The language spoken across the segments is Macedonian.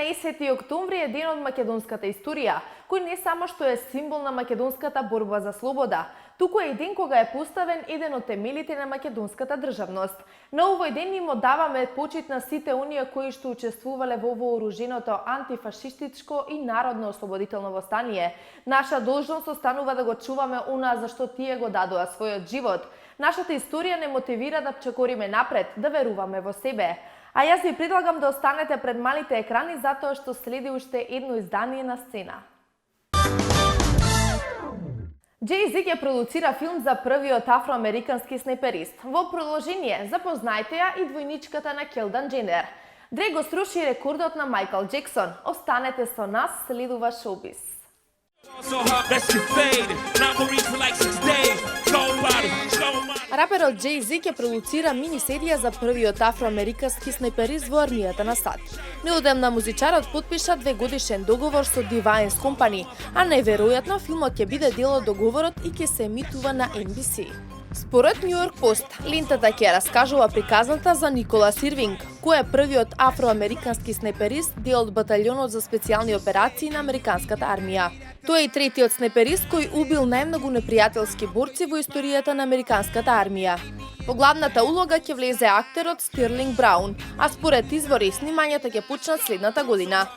17 октомври е ден од македонската историја, кој не само што е символ на македонската борба за слобода, туку е и ден кога е поставен еден од темелите на македонската државност. На овој ден им одаваме почит на сите оние кои што учествувале во вооруженото антифашистичко и народно ослободително востание. Наша должност останува да го чуваме она за што тие го дадоа својот живот. Нашата историја не мотивира да чекориме напред, да веруваме во себе. А јас ви предлагам да останете пред малите екрани затоа што следи уште едно издание на сцена. Jay-Z ќе продуцира филм за првиот афроамерикански снайперист. Во продолжение, запознајте ја и двојничката на Келдан Дженер. Дрейк го сруши рекордот на Майкл Джексон. Останете со нас, следува шоубиз. Раперот Jay-Z ќе продуцира мини-серија за првиот афроамерикански снайперист во армијата на САД. Неодамна музичарот потпиша 2-годишен договор со Divine Company, а најверојатно филмот ќе биде дел од договорот и ќе се емитува на NBC. Според New York Post, лентата ќе раскажува приказната за Николас Ирвинг, кој е првиот афроамерикански снайперист дел од баталјонот за специјални операции на американската армија. Тој е и третиот снайперист кој убил најмногу непријателски борци во историјата на американската армија. Во главната улога ќе влезе актерот Стерлинг Браун, а според извори снимањата ќе почнат следната година.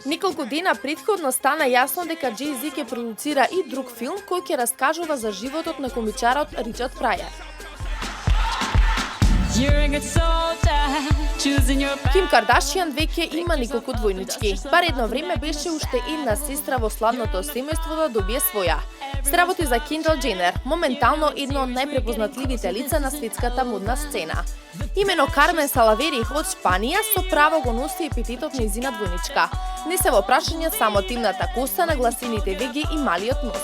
Неколку дена претходно стана јасно дека Jay-Z ќе продуцира и друг филм кој ќе раскажува за животот на комичарот Ричард Прајер. Ким Кардашијан веќе има неколку двојнички. Бар едно време беше уште една сестра во славното семејство да добие своја. Се работи за Кендал Дженер, моментално едно од најпрепознатливите лица на светската модна сцена. Имено Кармен Салавери од Шпанија со право го носи епитетот нејзина двојничка. Не се во прашање само темната коса, нагласените веги и малиот нос.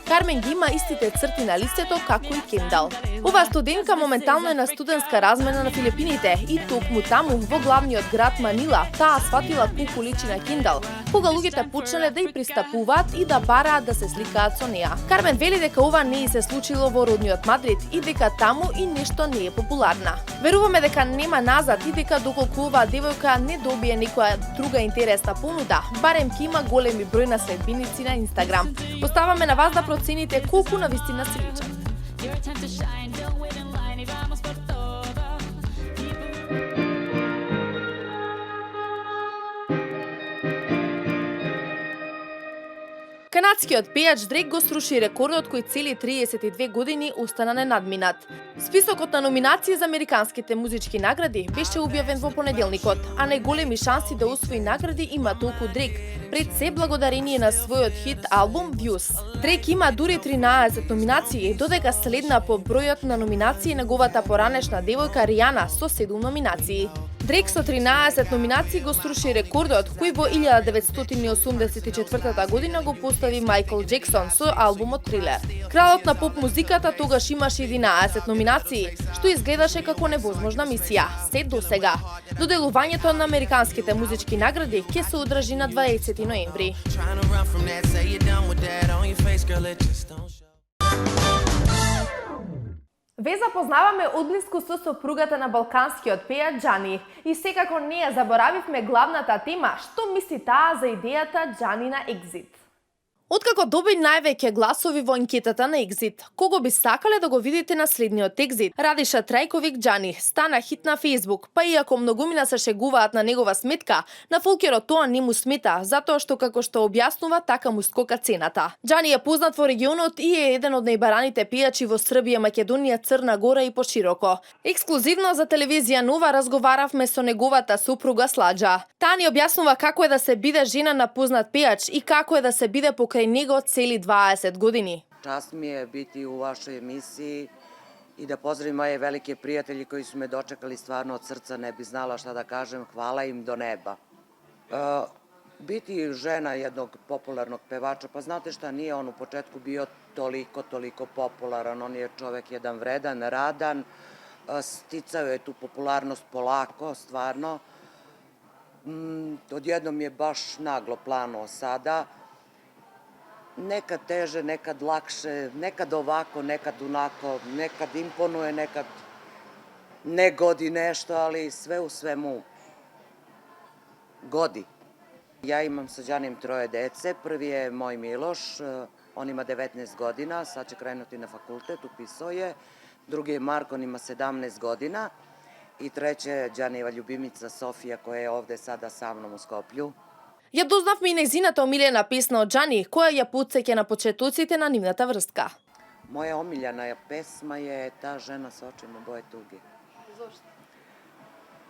Кармен ги има истите црти на лицето како и Кендал. Оваа студентка моментално е на студентска размена на Филипините и токму таму во главниот град Манила таа сватила колку личи на Кендал, кога луѓето почнале да ја пристапуваат и да бараат да се сликаат со неа. Кармен вели дека ова не се случило во родниот Мадрид и дека таму и нешто не е популарна. Веруваме дека нема назад и дека доколку оваа девојка не добие некоја друга интересна понуда, барем ќе има големи број на следбеници на Инстаграм. Оставаме на вас да процените колку навистина се личат. Канадскиот пејач Дрейк го сруши рекордот кој цели 32 години остана ненадминат. Списокот на номинации за американските музички награди беше објавен во понеделникот, а најголеми шанси да освои награди има толку Дрейк, пред се благодарение на својот хит албум Views. Дрейк има дури 13 номинации, додека следна по бројот на номинации неговата поранешна девојка Ријана со 7 номинации. Дрейк со 13 номинации го сруши рекордот кој во 1984 година го постави Майкл Джексон со албумот Thriller. Кралот на поп музиката тогаш имаше 11 номинации, што изгледаше како невозможна мисија, се досега. Доделувањето на американските музички награди ќе се одржи на 20 ноември. Ве запознаваме одблиску со сопругата на балканскиот пејач Џани. И секако не ја заборавивме главната тема, што мисли таа за идејата Џани на Екзит. Откако доби највеќе гласови во анкетата на Екзит, кого би сакале да го видите на следниот Екзит? Радиша Трајковик Џани стана хит на Фејсбук, па иако многумина се шегуваат на негова сметка, на фолкерот тоа не му смета, затоа што како што објаснува, така му скока цената. Џани е познат во регионот и е еден од најбараните пејачи во Србија, Македонија, Црна Гора и пошироко. Ексклузивно за телевизија Нова разговаравме со неговата сопруга Сладжа. Таа ни објаснува како е да се биде жена на познат пејач и како е да се биде покрај него цели 20 години. Čast mi je biti u vašoj emisiji i da pozdravim moje velike prijatelji koji su me dočekali stvarno od srca, ne bi znala šta da kažem, hvala im do neba. Biti žena jednog popularnog pevača, pa znate šta, nije on u početku bio toliko popularan, on je čovek jedan vredan, radan, sticao je tu popularnost polako, stvarno. Odjednom je baš naglo planuo sada, nekad teže, nekad lakše, nekad ovako, nekad onako, nekad imponuje, nekad ne godi nešto, ali sve u svemu godi. Ja imam sa Đanim 3 dece. Prvi je moj Miloš, on ima 19 godina, sad će krenuti na fakultet, upisao je. Drugi je Marko, on ima 17 godina. I treće je Đanijeva ljubimica Sofija, koja je ovde sada sa mnom u Skoplju. Ја дознавме и нејзината омилена песна од Џани, која ја потсеќа на почетоците на нивната врска. Moja omiljena pesma je Ta žena sa očima boje tuge. Зошто?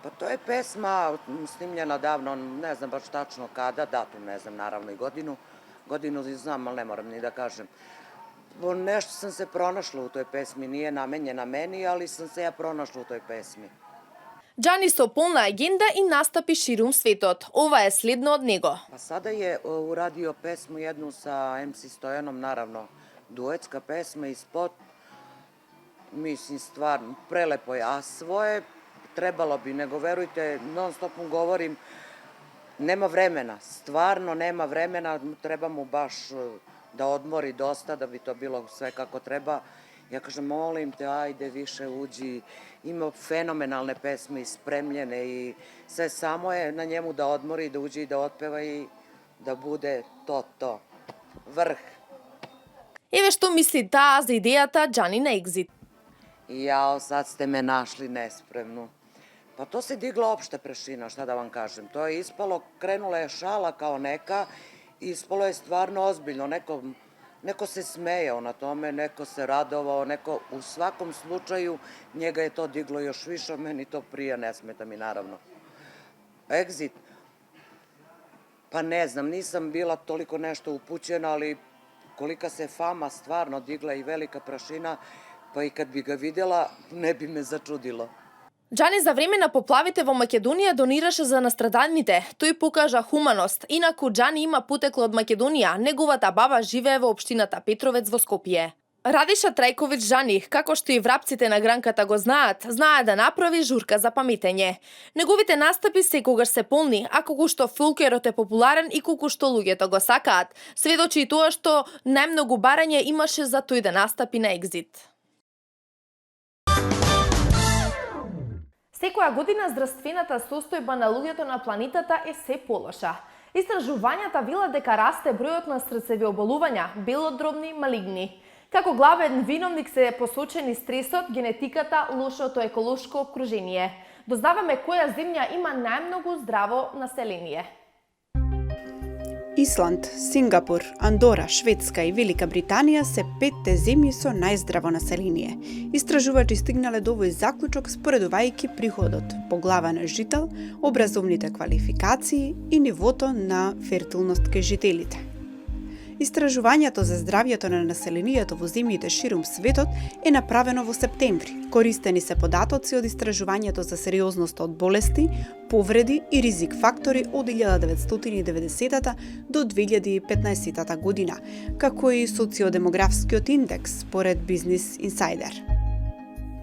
Pa to je pesma snimljena davno, ne znam baš tačno kada, datum ne znam, naravno i godinu. Godinu znam, ali ne moram ni da kažem. Nešto sam se pronašla u toj pesmi, nije namenjena meni, ali sam se ja pronašla u toj pesmi. Џани со полна агенда и настапи ширум светот. Ова е следно од него. Pa sada je uradio pesmu jednu sa MC Stojanom, naravno, duetska pesma i spot. Mislim, stvarno, prelepo je. A svoje trebalo bi, nego verujte, non stopom govorim, nema vremena, stvarno nema vremena, treba mu baš da odmori dosta da bi to bilo sve kako treba. Ja kažem, molim te, ajde više uđi, ima fenomenalne pesme ispremljene i sve samo je na njemu da odmori, da uđe i da otpeva i da bude to, vrh. Еве што мисли таа за идејата Џани на екзит. Jao, sad ste me našli nespremnu. Pa to se digla opšta prašina, šta da vam kažem. To je ispalo, krenula je šala kao neka, ispalo je stvarno ozbiljno. Neko se smejao na tome, neko se radovao, neko u svakom slučaju njega je to diglo još više, meni to prija, ne smeta mi naravno. Exit, pa ne znam, nisam bila toliko nešto upućena, ali kolika se fama stvarno digla i velika prašina, pa i kad bi ga videla, ne bi me začudilo. Џани за време на поплавите во Македонија донираше за настрадалните. Тој покажа хуманост. Инаку Џани има потекло од Македонија. Неговата баба живее во општината Петровец во Скопје. Радиша Трајковиќ Џани, како што и врапците на гранката го знаат, знае да направи журка за паметење. Неговите настапи секогаш се полни, а колку што фолклорот е популарен и колку што луѓето го сакаат, сведочи и тоа што најмногу барање имаше за тој да настапи на екзит. Секоја година здравствената состојба на луѓето на планетата е се полоша. Истражувањата велат дека расте бројот на срцеви оболувања, белодробни, малигни. Како главен виновник се посочени стресот, генетиката, лошото еколошко окружение. Дознаваме која земја има најмногу здраво население. Исланд, Сингапур, Андора, Шведска и Велика Британија се 5 земји со најздраво население. Истражувачи стигнале до овој заклучок споредувајќи приходот по глава на жител, образовните квалификации и нивото на фертилност кај жителите. Истражувањето за здравјето на населението во земјите ширум светот е направено во септември. Користени се податоци од истражувањето за сериозност од болести, повреди и ризик фактори од 1990 до 2015 година, како и социодемографскиот индекс според Бизнес Инсайдер.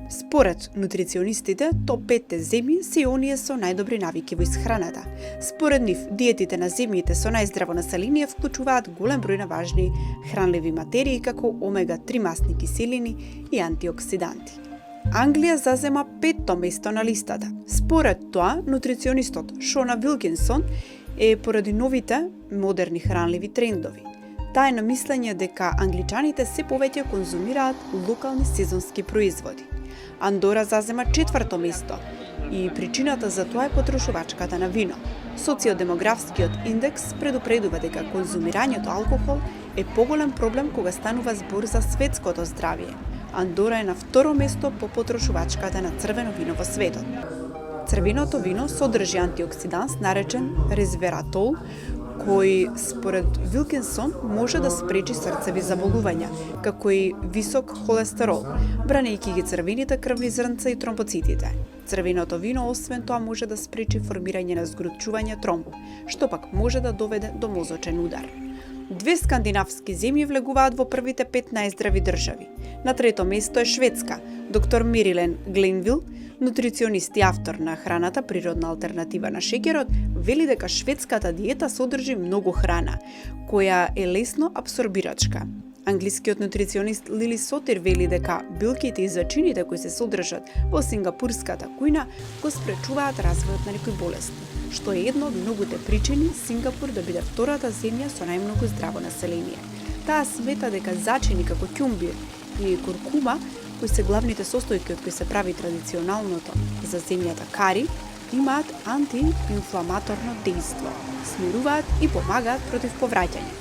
Според нутриционистите, топ 5 земји се оние со најдобри навики во исхраната. Според нив, диетите на земјите со најздраво население вклучуваат голем број на важни хранливи материи како омега-3 масни киселини и антиоксиданти. Англија зазема 5-то место на листата. Според тоа, нутриционистот Шона Вилкинсон е поради новите модерни хранливи трендови. Таа е на мислење дека англичаните се повеќе конзумираат локални сезонски производи. Андора зазема 4-то место и причината за тоа е потрошувачката на вино. Социодемографскиот индекс предупредува дека конзумирањето алкохол е поголем проблем кога станува збор за светското здравје. Андора е на 2-ро место по потрошувачката на црвено вино во светот. Црвеното вино содржи антиоксиданс наречен резвератол, кој според Вилкинсон може да спречи срцеви заболувања, како и висок холестерол, бранејќи ги црвените крвни зрнца и тромбоцитите. Црвеното вино освен тоа може да спречи формирање на згручување тромб, што пак може да доведе до мозочен удар. 2 скандинавски земји влегуваат во првите 5 најздрави држави. На 3-то место е Шведска. Доктор Мерилен Гленвил, нутриционист и автор на храната природна алтернатива на шеќерот, вели дека шведската диета содржи многу храна, која е лесно абсорбирачка. Англискиот нутриционист Лили Сотир вели дека билките и зачините кои се содржат во сингапурската кујна го спречуваат развојот на некои болести. што е една од многуте причини Сингапур да биде втората земја со најмногу здраво население. Таа смета дека зачини како ќумбир и куркума, кои се главните состојки од кои се прави традиционалното за земјата кари, имаат антиинфламаторно дејство, смируваат и помагаат против повраќање.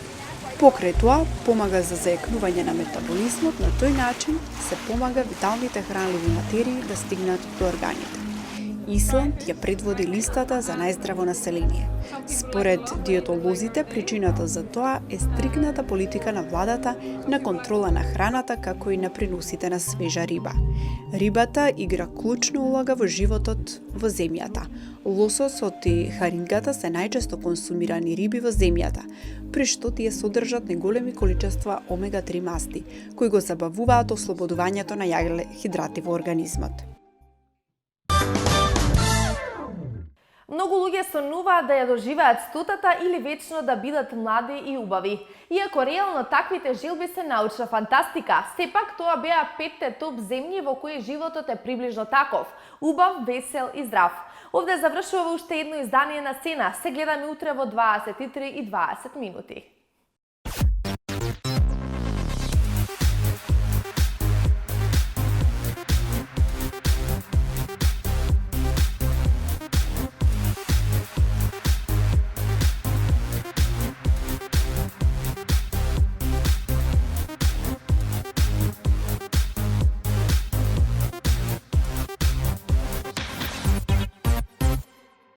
Покрај тоа, помага за зајакнување на метаболизмот, на тој начин се помага виталните хранливи материи да стигнат до органите. Исланд ја предводи листата за најздраво население. Според диетолозите, причината за тоа е стрикната политика на владата на контрола на храната, како и на приносите на свежа риба. Рибата игра клучна улога во животот во земјата. Лососот и харингата се најчесто консумирани риби во земјата, при што тие содржат неголеми количества омега-3 масти, кои го забавуваат ослободувањето на јаглехидрати во организмот. Многу луѓе сонуваат да ја доживеат стотата или вечно да бидат млади и убави. Иако реално таквите желби се научна фантастика, сепак тоа беа 5 топ земји во кои животот е приближно таков, убав, весел и здрав. Овде завршува уште едно издание на Сцена. Се гледаме утре во 23:20.